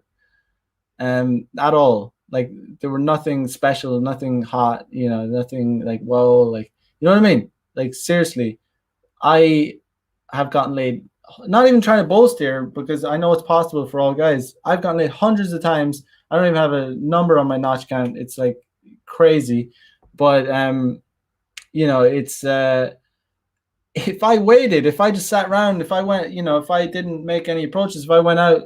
S1: at all. Like, there were nothing special, nothing hot, nothing like, whoa, like, you know what I mean? Like, seriously, I have gotten laid. Not even trying to boast here, because I know it's possible for all guys. I've gotten laid hundreds of times. I don't even have a number on my notch count. It's like crazy, but it's if I waited, if I just sat around, if I went, if I didn't make any approaches, if I went out,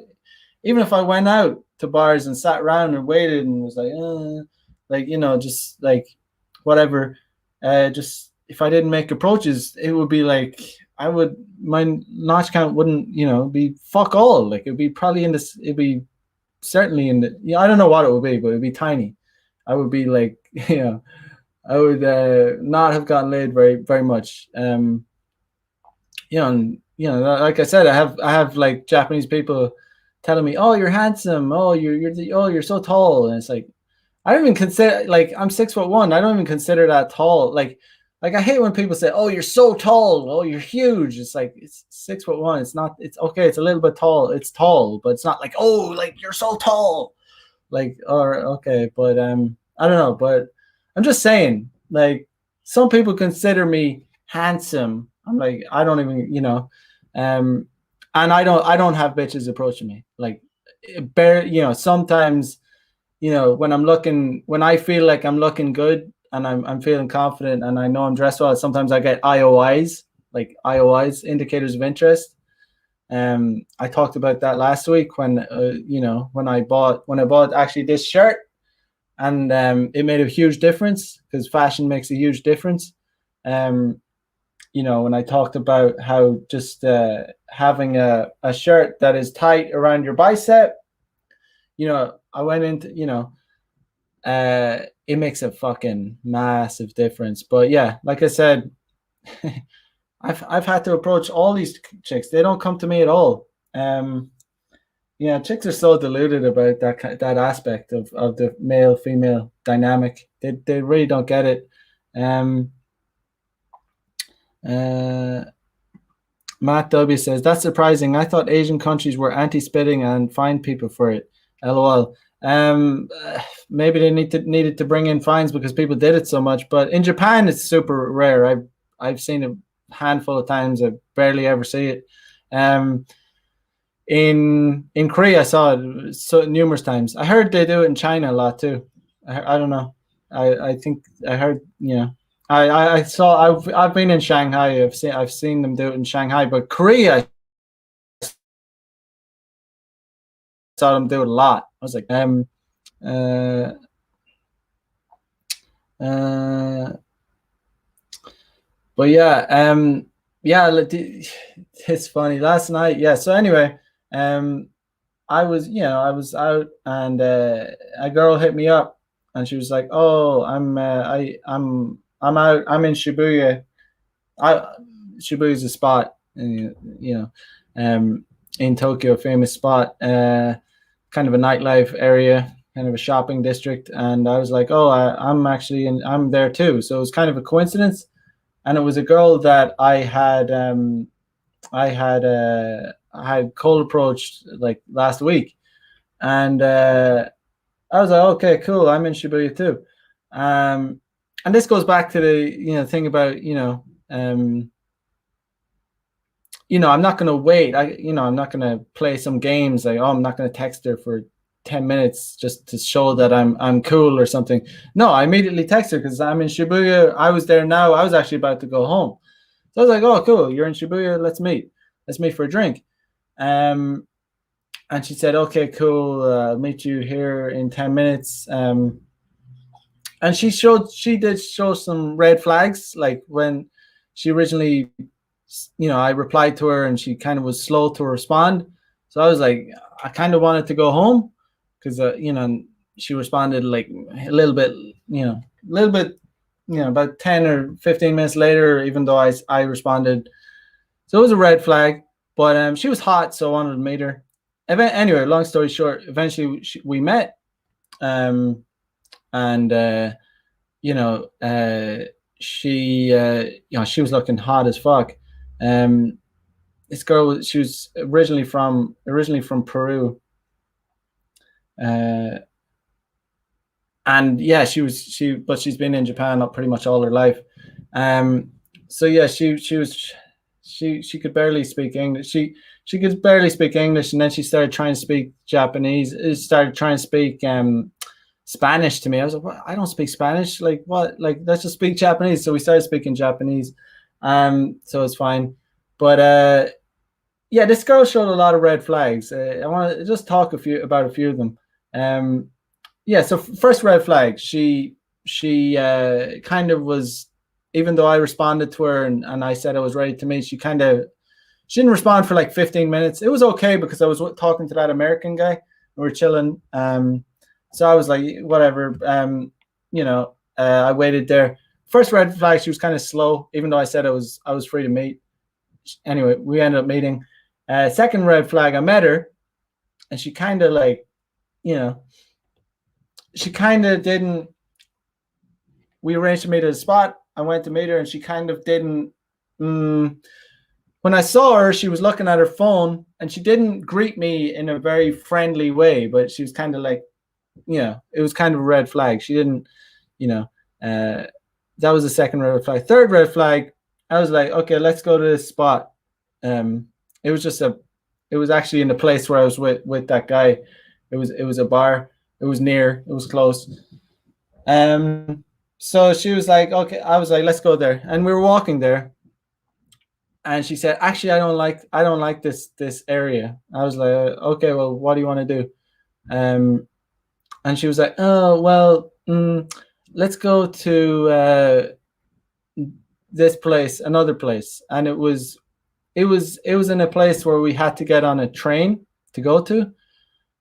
S1: even if I went out to bars and sat around and waited and was like, just like whatever, just if I didn't make approaches, it would be like my notch count wouldn't, be fuck all. Like, it'd be probably it'd be certainly in the, I don't know what it would be, but it'd be tiny. I would be like, I would not have gotten laid very, very much. And like I said, I have like Japanese people telling me, "Oh, you're handsome. Oh, you're so tall." And it's like, I don't even consider, like, I'm 6'1". I don't even consider that tall. Like, Like I hate when people say, "Oh, you're so tall. Oh, you're huge." It's like it's 6'1". It's not. It's okay. It's a little bit tall. It's tall, but it's not like, "Oh, like you're so tall." Like, or okay, but I don't know. But I'm just saying, like, some people consider me handsome. I'm like, I don't even, um, and I don't have bitches approaching me. Like, sometimes, when I feel like I'm looking good and I'm feeling confident and I know I'm dressed well, sometimes I get IOIs, like IOIs, indicators of interest. I talked about that last week when when I bought actually this shirt, and it made a huge difference because fashion makes a huge difference. Um, when I talked about how just having a shirt that is tight around your bicep, I went into, it makes a fucking massive difference. But yeah, like I said, I've had to approach all these chicks. They don't come to me at all. Um, yeah, chicks are so deluded about that aspect of the male female dynamic. They really don't get it. Um, uh, Matt W says that's surprising. I thought Asian countries were anti-spitting and fined people for it. LOL. Maybe they needed to bring in fines because people did it so much. But in Japan, it's super rare. I've seen it a handful of times. I barely ever see it. Um, in Korea, I saw it so numerous times. I heard they do it in China a lot too. I don't know. I think I heard. I saw. I've been in Shanghai. I've seen them do it in Shanghai, but Korea, I saw them do it a lot. I was like, uh, uh, but yeah, yeah, it's funny. Last night, yeah. So anyway, um, I was out, and a girl hit me up, and she was like, "Oh, I'm out. I'm in Shibuya. I Shibuya is a spot, um, in Tokyo, a famous spot, kind of a nightlife area, kind of a shopping district." And I was like, "Oh, I'm there too." So it was kind of a coincidence, and it was a girl that I had cold approached like last week, and I was like, okay, cool. I'm in Shibuya too. Um, and this goes back to the thing about I'm not going to wait. I'm not going to play some games like, oh, I'm not going to text her for 10 minutes just to show that I'm cool or something. No, I immediately text her because I'm in Shibuya. I was there now. I was actually about to go home, so I was like, oh, cool. You're in Shibuya. Let's meet. Let's meet for a drink. Um, and she said, okay, cool. I'll meet you here in 10 minutes. And she did show some red flags, like when she originally, I replied to her and she kind of was slow to respond. So I was like, I kind of wanted to go home because she responded like a little bit, about 10 or 15 minutes later, even though I responded. So it was a red flag, but she was hot, so I wanted to meet her. Anyway, long story short, eventually we met, and you know, uh, she was looking hot as fuck. Um, this girl, she was originally from Peru, uh, and yeah, but she's been in Japan pretty much all her life. Um, so yeah, she could barely speak English. She could barely speak English, and then she started trying to speak Japanese. Started trying to speak Spanish to me. I was like, what? I don't speak Spanish. Like what? Like let's just speak Japanese. So we started speaking Japanese. So it's fine. But yeah, this girl showed a lot of red flags. I want to just talk about a few of them. Um, yeah. So first red flag, she kind of was, even though I responded to her and I said I was ready to meet, she didn't respond for like 15 minutes. It was okay because I was talking to that American guy. We were chilling. So I was like, whatever. I waited there. First red flag, she was kind of slow, even though I said I was free to meet. Anyway, we ended up meeting. Second red flag, I met her, and she kind of like, you know, she kind of didn't. We arranged to meet at a spot. I went to meet her, and she kind of didn't. When I saw her, she was looking at her phone, and she didn't greet me in a very friendly way. But she was kind of like, it was kind of a red flag. She didn't, you know, uh, that was the second red flag. Third red flag, I was like, okay, let's go to this spot. It was just it was actually in the place where I was with that guy. It was a bar. It was near. It was close. So she was like, okay. I was like, let's go there, and we were walking there. And she said, actually, I don't like this area. I was like, okay, well, what do you want to do? And she was like, oh well, let's go to this place, another place. And it was in a place where we had to get on a train to go to.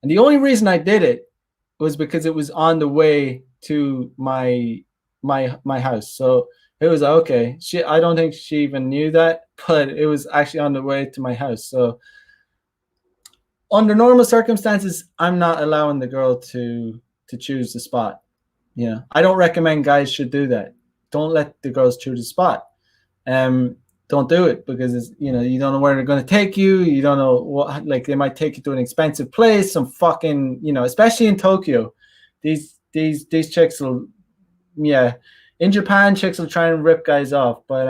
S1: And the only reason I did it was because it was on the way to my house. So it was okay. I don't think she even knew that, but it was actually on the way to my house. So under normal circumstances, I'm not allowing the girl to choose the spot. I don't recommend guys should do that. Don't let the girls choose the spot. Don't do it, because you don't know where they're going to take you. You don't know what, like, they might take you to an expensive place, some fucking, especially in Tokyo. These chicks will, yeah. In Japan, chicks will try and rip guys off, but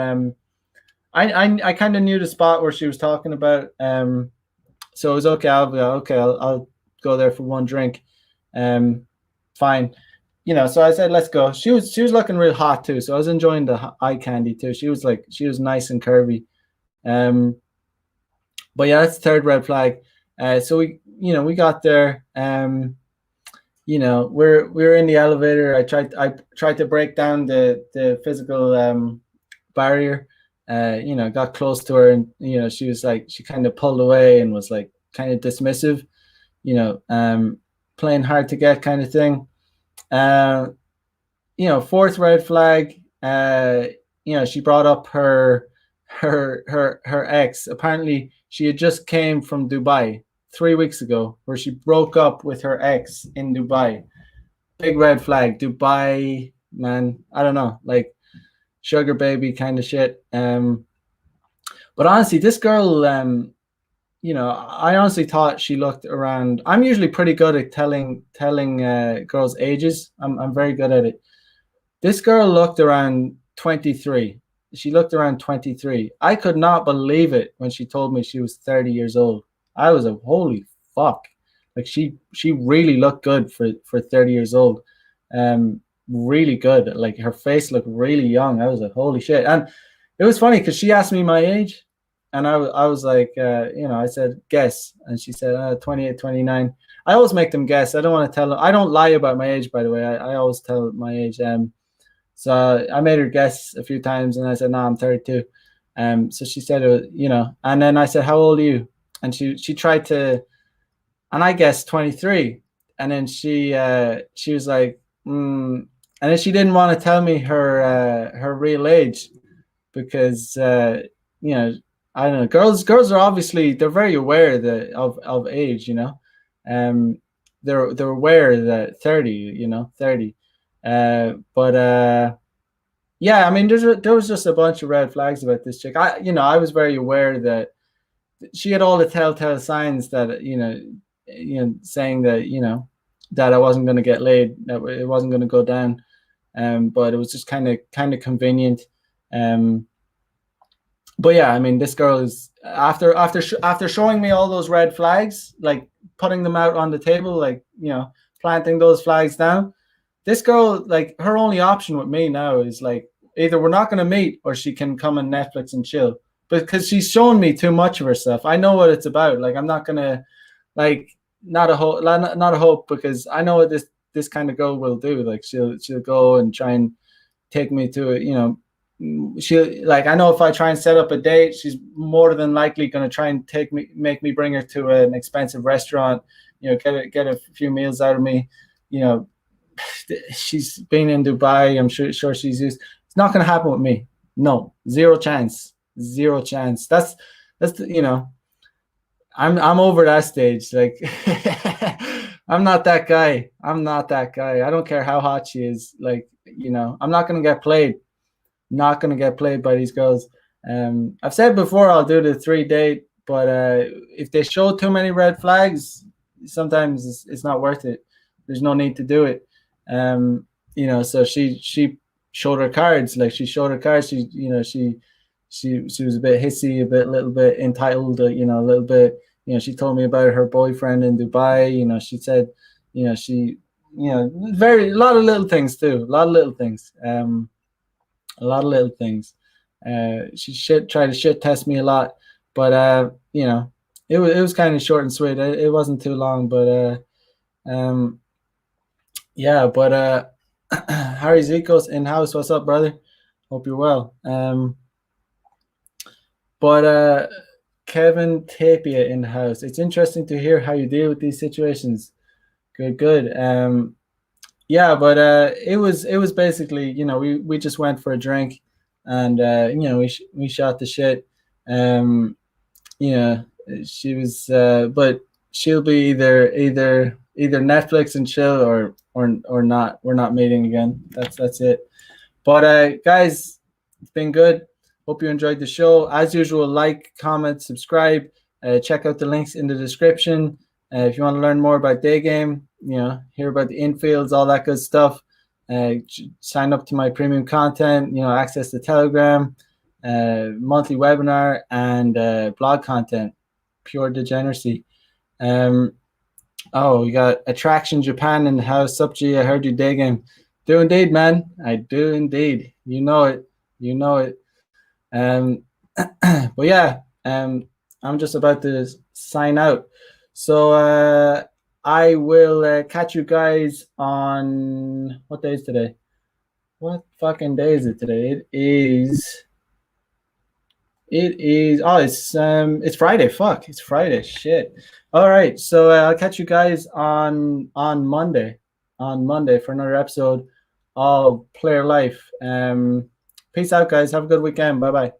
S1: I kind of knew the spot where she was talking about. So it was okay. I'll go there for one drink. Fine. So I said, let's go. She was looking real hot too, so I was enjoying the eye candy too. She was nice and curvy. But yeah, that's the third red flag. So we got there. We're in the elevator. I tried to break down the physical barrier. Got close to her, and she was like, she kind of pulled away and was like kind of dismissive, playing hard to get kind of thing. Fourth red flag, she brought up her ex. Apparently she had just came from Dubai 3 weeks ago, where she broke up with her ex in Dubai. Big red flag. Dubai, man, I don't know, like sugar baby kind of shit. But honestly, this girl, I honestly thought she looked around. I'm usually pretty good at telling girls' ages. I'm very good at it. This girl looked around 23. She looked around 23. I could not believe it when she told me she was 30 years old. I was holy fuck. Like, she really looked good for 30 years old. Really good. Like, her face looked really young. I was like, holy shit. And it was funny because she asked me my age. And I was like, I said, guess. And she said, 28, 29. I always make them guess. I don't want to tell them. I don't lie about my age, by the way. I always tell my age. So I made her guess a few times, and I said, no, I'm 32. So she said, and then I said, how old are you? And she tried to, and I guessed 23. And then she was like, and then she didn't want to tell me her real age, because, I don't know. Girls are obviously, they're very aware of age, they're aware that 30. But yeah, I mean, there was just a bunch of red flags about this chick. I was very aware that she had all the telltale signs that, saying that, that I wasn't going to get laid, that it wasn't going to go down. But it was just kind of convenient. But yeah, I mean, this girl is, after showing me all those red flags, like putting them out on the table, like, planting those flags down. This girl, like, her only option with me now is like, either we're not going to meet, or she can come on Netflix and chill. Because she's shown me too much of herself. I know what it's about. Like, I'm not gonna, like, not a hope, because I know what this kind of girl will do. Like, she'll go and try and take me to it. I know if I try and set up a date, she's more than likely going to try and make me bring her to an expensive restaurant, get a few meals out of me. She's been in Dubai. I'm sure she's used. It's not going to happen with me. No, zero chance. That's I'm over that stage. Like, I'm not that guy. I don't care how hot she is. Like, I'm not going to get played. not gonna get played by these girls. I've said before I'll do the 3 date, but if they show too many red flags, sometimes it's not worth it. There's no need to do it. So she showed her cards. Like she showed her cards. She was a bit hissy, a little bit entitled. A little bit. She told me about her boyfriend in Dubai. She said, she, very a lot of little things too. A lot of little things. A lot of little things. She tried to shit test me a lot, but it was kind of short and sweet. It wasn't too long, but yeah. But Harry Zico's in house. What's up, brother? Hope you're well. But Kevin Tapia in house. It's interesting to hear how you deal with these situations. Good. Yeah, but it was basically, we just went for a drink, and we shot the shit. Yeah, she was, but she'll be either Netflix and chill, or not. We're not meeting again. That's it. But guys, it's been good. Hope you enjoyed the show. As usual, like, comment, subscribe. Check out the links in the description. If you want to learn more about day game, hear about the infields, all that good stuff. Sign up to my premium content. Access the Telegram, monthly webinar, and blog content. Pure degeneracy. Oh, we got Attraction Japan in the house. Up, G. I heard you day game. Do indeed, man. I do indeed. You know it. You know it. But yeah, I'm just about to sign out. So I will catch you guys on, what day is today? What fucking day is it today? It's Friday. Fuck, it's Friday. Shit. All right, so I'll catch you guys on Monday. On Monday for another episode of Player Life. Peace out, guys. Have a good weekend. Bye bye.